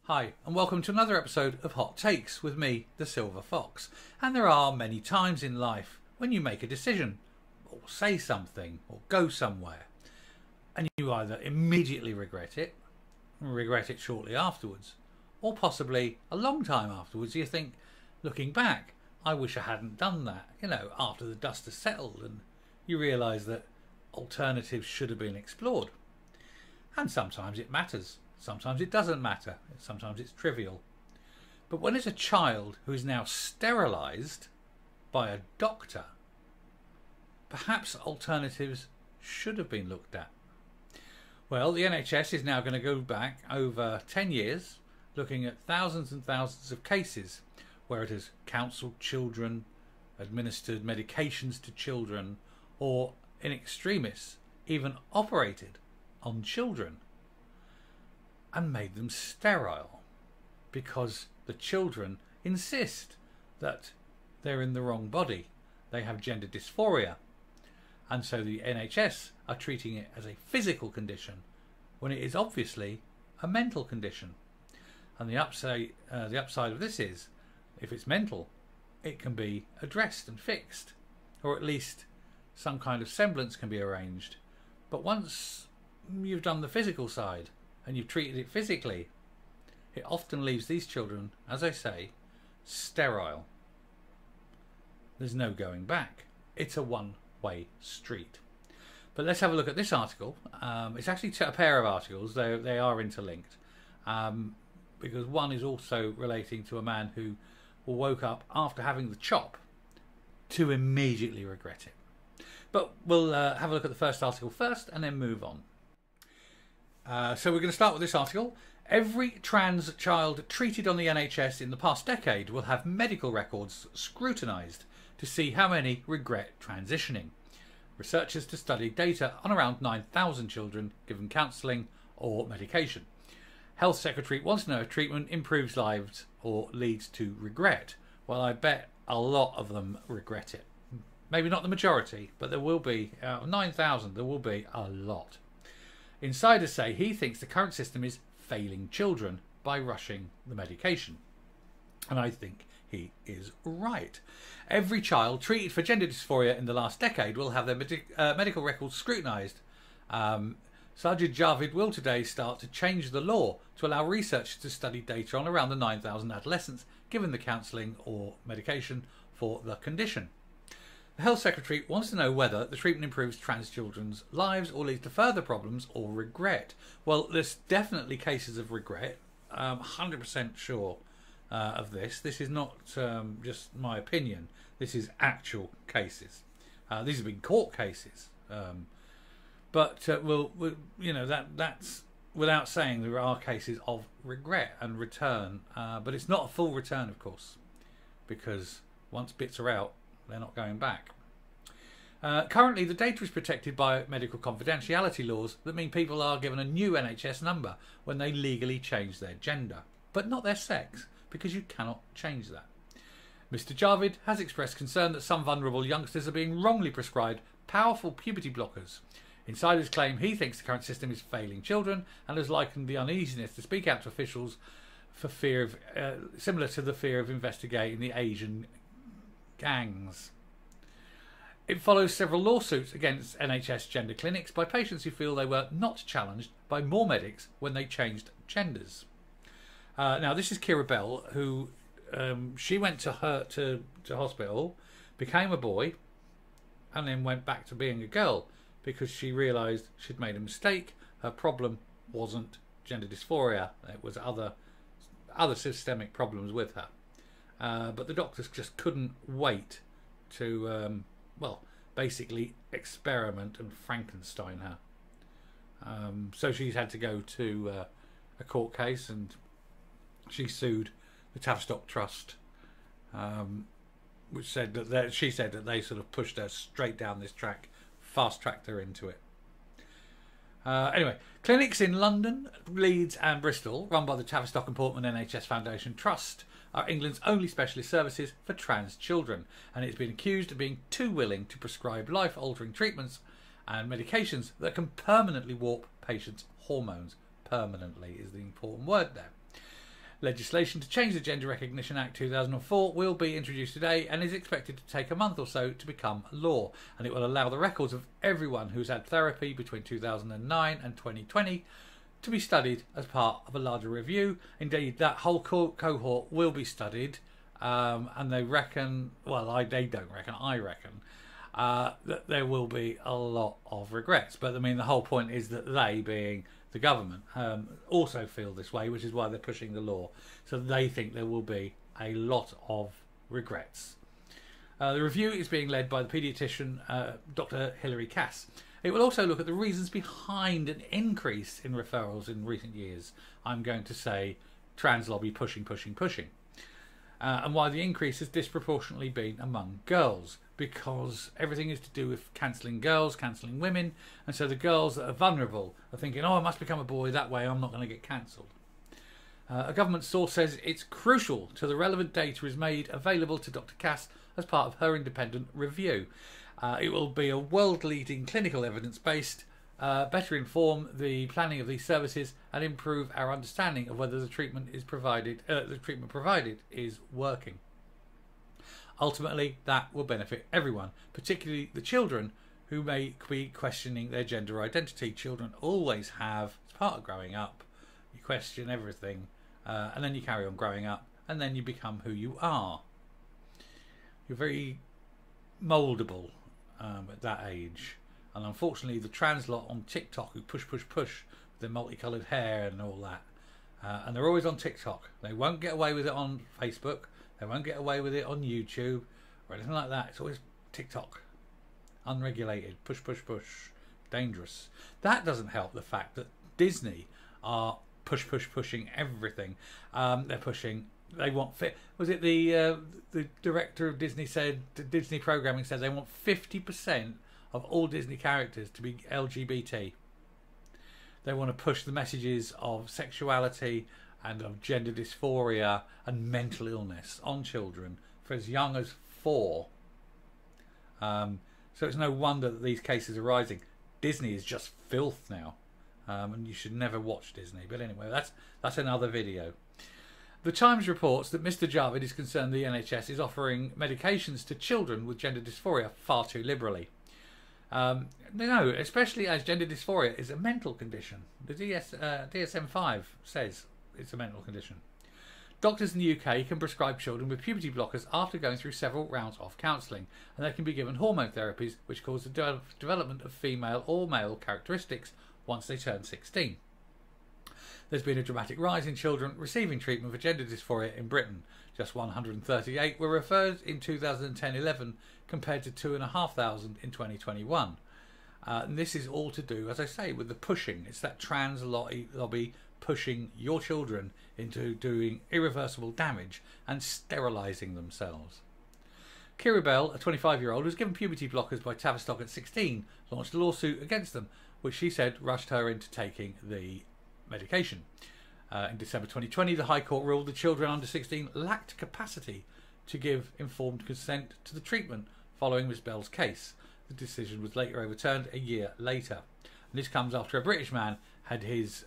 Hi, and welcome to another episode of Hot Takes with me, the Silver Fox. And there are many times in life when you make a decision, or say something, or go somewhere, and you either immediately regret it shortly afterwards, or possibly a long time afterwards you think, looking back, I wish I hadn't done that, after the dust has settled and you realise that alternatives should have been explored. And sometimes it matters. Sometimes it doesn't matter. Sometimes it's trivial. But when it's a child who is now sterilised by a doctor, perhaps alternatives should have been looked at. Well, the NHS is now going to go back over 10 years, looking at thousands and thousands of cases where it has counselled children, administered medications to children, or in extremis, even operated on children and made them sterile because the children insist that they're in the wrong body. They have gender dysphoria, and so the NHS are treating it as a physical condition when it is obviously a mental condition. And the upside of this is, if it's mental, it can be addressed and fixed, or at least some kind of semblance can be arranged. But once you've done the physical side and you've treated it physically, it often leaves these children, as I say, sterile. There's no going back. It's a one-way street. But let's have a look at this article. It's actually a pair of articles. They are interlinked, because one is also relating to a man who woke up after having the chop to immediately regret it. But we'll have a look at the first article first and then move on. So we're going to start with this article. Every trans child treated on the NHS in the past decade will have medical records scrutinised to see how many regret transitioning. Researchers to study data on around 9,000 children given counselling or medication. Health Secretary wants to know if treatment improves lives or leads to regret. Well, I bet a lot of them regret it. Maybe not the majority, but there will be, 9,000, there will be a lot. Insiders say he thinks the current system is failing children by rushing the medication. And I think he is right. Every child treated for gender dysphoria in the last decade will have their medical records scrutinised. Sajid Javid will today start to change the law to allow researchers to study data on around the 9,000 adolescents given the counselling or medication for the condition. The Health Secretary wants to know whether the treatment improves trans children's lives or leads to further problems or regret. Well, there's definitely cases of regret. 100% sure of this. This is not just my opinion. This is actual cases. These have been court cases. But that's without saying there are cases of regret and return. But it's not a full return, of course, because once bits are out, they're not going back. Currently, the data is protected by medical confidentiality laws that mean people are given a new NHS number when they legally change their gender, but not their sex, because you cannot change that. Mr. Javid has expressed concern that some vulnerable youngsters are being wrongly prescribed powerful puberty blockers. Insiders claim he thinks the current system is failing children and has likened the uneasiness to speak out to officials for fear of, similar to the fear of investigating the Asian gangs. It follows several lawsuits against NHS gender clinics by patients who feel they were not challenged by more medics when they changed genders. Now, this is Kira Bell, who she went to hospital, became a boy, and then went back to being a girl because she realised she'd made a mistake. Her problem wasn't gender dysphoria; it was other systemic problems with her. But the doctors just couldn't wait to, basically experiment and Frankenstein her. So she's had to go to a court case, and she sued the Tavistock Trust, which said that she said that they sort of pushed her straight down this track, fast-tracked her into it. Anyway, clinics in London, Leeds and Bristol, run by the Tavistock and Portman NHS Foundation Trust, are England's only specialist services for trans children, and it's been accused of being too willing to prescribe life-altering treatments and medications that can permanently warp patients' hormones. Permanently is the important word there. Legislation to change the Gender Recognition Act 2004 will be introduced today and is expected to take a month or so to become law, and it will allow the records of everyone who's had therapy between 2009 and 2020 to be studied as part of a larger review. Indeed, that whole cohort will be studied, and they reckon, well, they don't reckon, I reckon, that there will be a lot of regrets. But I mean, the whole point is that they, being the government, also feel this way, which is why they're pushing the law. So they think there will be a lot of regrets. The review is being led by the paediatrician Dr. Hilary Cass. It will also look at the reasons behind an increase in referrals in recent years. I'm going to say trans lobby pushing. And why the increase has disproportionately been among girls, because everything is to do with cancelling girls, cancelling women, and so the girls that are vulnerable are thinking, oh, I must become a boy, that way I'm not going to get cancelled. A government source says it's crucial to the relevant data is made available to Dr. Cass as part of her independent review. It will be a world-leading clinical evidence-based, better inform the planning of these services and improve our understanding of whether the treatment provided is working. Ultimately, that will benefit everyone, particularly the children who may be questioning their gender identity. Children always have, as part of growing up, you question everything, and then you carry on growing up, and then you become who you are. You're very mouldable at that age. And unfortunately, the trans lot on TikTok who push with their multicoloured hair and all that, and they're always on TikTok. They won't get away with it on Facebook. They won't get away with it on YouTube or anything like that. It's always TikTok. Unregulated. Push. Dangerous. That doesn't help the fact that Disney are pushing everything. They're pushing. They want fit. Was it the director of Disney said, Disney programming said they want 50% of all Disney characters to be LGBT. They want to push the messages of sexuality and of gender dysphoria and mental illness on children for as young as 4. So it's no wonder that these cases are rising. Disney is just filth now, and you should never watch Disney. But anyway, that's another video. The Times reports that Mr. Javid is concerned the NHS is offering medications to children with gender dysphoria far too liberally. No, especially as gender dysphoria is a mental condition. The DSM-5 says it's a mental condition. Doctors in the UK can prescribe children with puberty blockers after going through several rounds of counselling, and they can be given hormone therapies which cause the development of female or male characteristics once they turn 16. There's been a dramatic rise in children receiving treatment for gender dysphoria in Britain. Just 138 were referred in 2010-11 compared to 2,500 in 2021. And this is all to do, as I say, with the pushing. It's that trans lobby pushing your children into doing irreversible damage and sterilising themselves. Kira Bell, a 25-year-old, was given puberty blockers by Tavistock at 16, launched a lawsuit against them, which she said rushed her into taking the medication. In December 2020, the High Court ruled the children under 16 lacked capacity to give informed consent to the treatment following Ms Bell's case. The decision was later overturned a year later. And this comes after a British man had his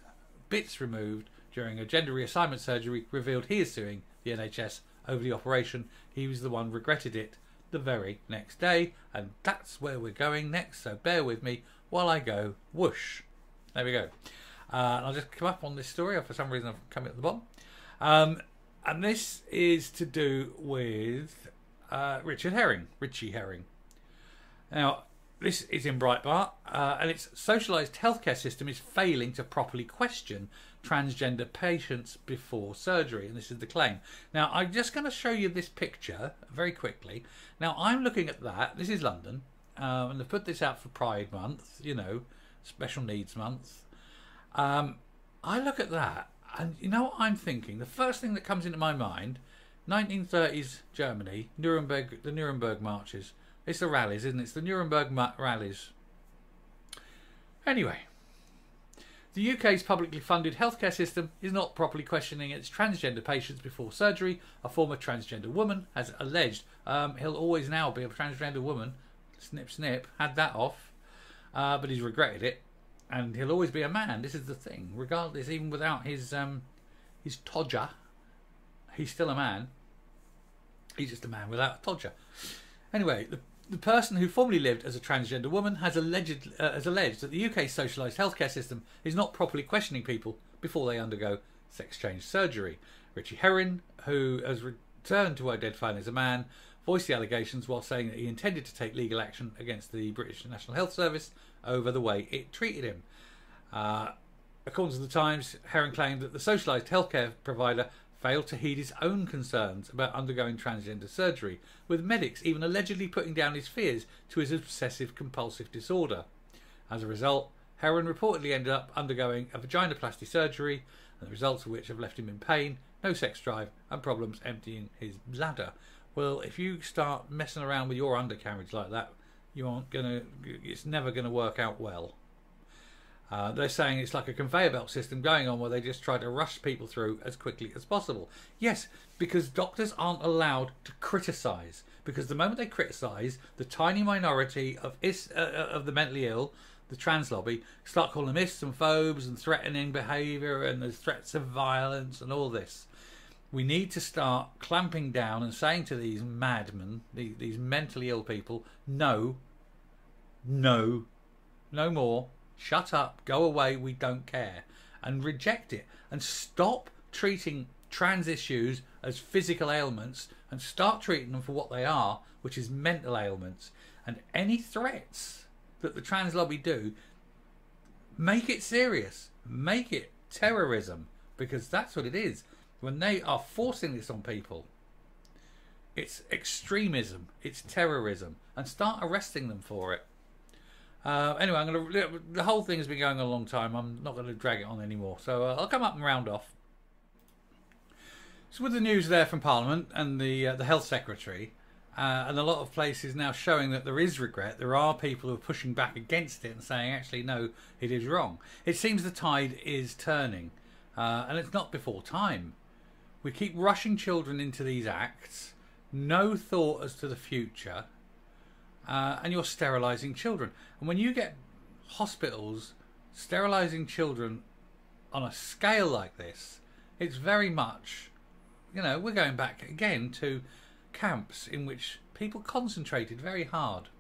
bits removed during a gender reassignment surgery, revealed he is suing the NHS over the operation. He was the one who regretted it the very next day, and that's where we're going next, so bear with me while I go whoosh. There we go. And I'll just come up on this story. For some reason I've come at the bottom. And this is to do with Richie Herring. Now, this is in Breitbart, and its socialised healthcare system is failing to properly question transgender patients before surgery, and this is the claim. Now, I'm just going to show you this picture very quickly. Now, I'm looking at that. This is London, and they've put this out for Pride Month, you know, Special Needs Month. I look at that, and you know what I'm thinking? The first thing that comes into my mind, 1930s Germany, the Nuremberg marches. It's the rallies, isn't it? It's the Nuremberg rallies. Anyway, the UK's publicly funded healthcare system is not properly questioning its transgender patients before surgery. A former transgender woman has alleged he'll always now be a transgender woman. Snip, snip, had that off. But he's regretted it. And he'll always be a man. This is the thing. Regardless, even without his todger, he's still a man. He's just a man without a todger. Anyway, the person who formerly lived as a transgender woman has alleged that the UK's socialised healthcare system is not properly questioning people before they undergo sex change surgery. Richie Herring, who has returned to identifying as a man, voiced the allegations while saying that he intended to take legal action against the British National Health Service over the way it treated him. According to the Times, Herring claimed that the socialised healthcare provider failed to heed his own concerns about undergoing transgender surgery, with medics even allegedly putting down his fears to his obsessive-compulsive disorder. As a result, Herring reportedly ended up undergoing a vaginoplasty surgery, and the results of which have left him in pain, no sex drive, and problems emptying his bladder. Well, if you start messing around with your undercarriage like that, it's never going to work out well. They're saying it's like a conveyor belt system going on where they just try to rush people through as quickly as possible. Yes, because doctors aren't allowed to criticise. Because the moment they criticise, the tiny minority of the mentally ill, the trans lobby, start calling them ists and phobes and threatening behaviour, and there's threats of violence and all this. We need to start clamping down and saying to these madmen, these mentally ill people, no more. Shut up, go away, we don't care. And reject it. And stop treating trans issues as physical ailments and start treating them for what they are, which is mental ailments. And any threats that the trans lobby do, make it serious. Make it terrorism. Because that's what it is. When they are forcing this on people, it's extremism. It's terrorism. And start arresting them for it. Anyway, the whole thing has been going on a long time. I'm not going to drag it on anymore. So I'll come up and round off. So with the news there from Parliament and the Health Secretary, and a lot of places now showing that there is regret, there are people who are pushing back against it and saying, actually, no, it is wrong. It seems the tide is turning, and it's not before time. We keep rushing children into these acts, no thought as to the future. And you're sterilising children. And when you get hospitals sterilising children on a scale like this, it's very much, we're going back again to camps in which people concentrated very hard.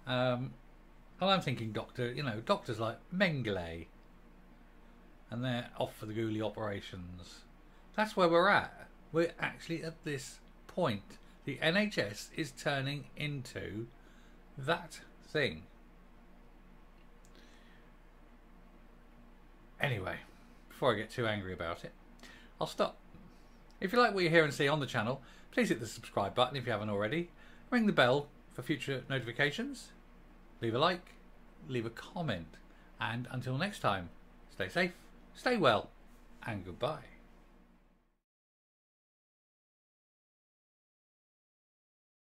And I'm thinking doctors like Mengele, and they're off for the ghoulie operations. That's where we're at. We're actually at this point. The NHS is turning into that thing. Anyway, before I get too angry about it, I'll stop. If you like what you hear and see on the channel, please hit the subscribe button if you haven't already. Ring the bell for future notifications. Leave a like, leave a comment. And until next time, stay safe, stay well, and goodbye.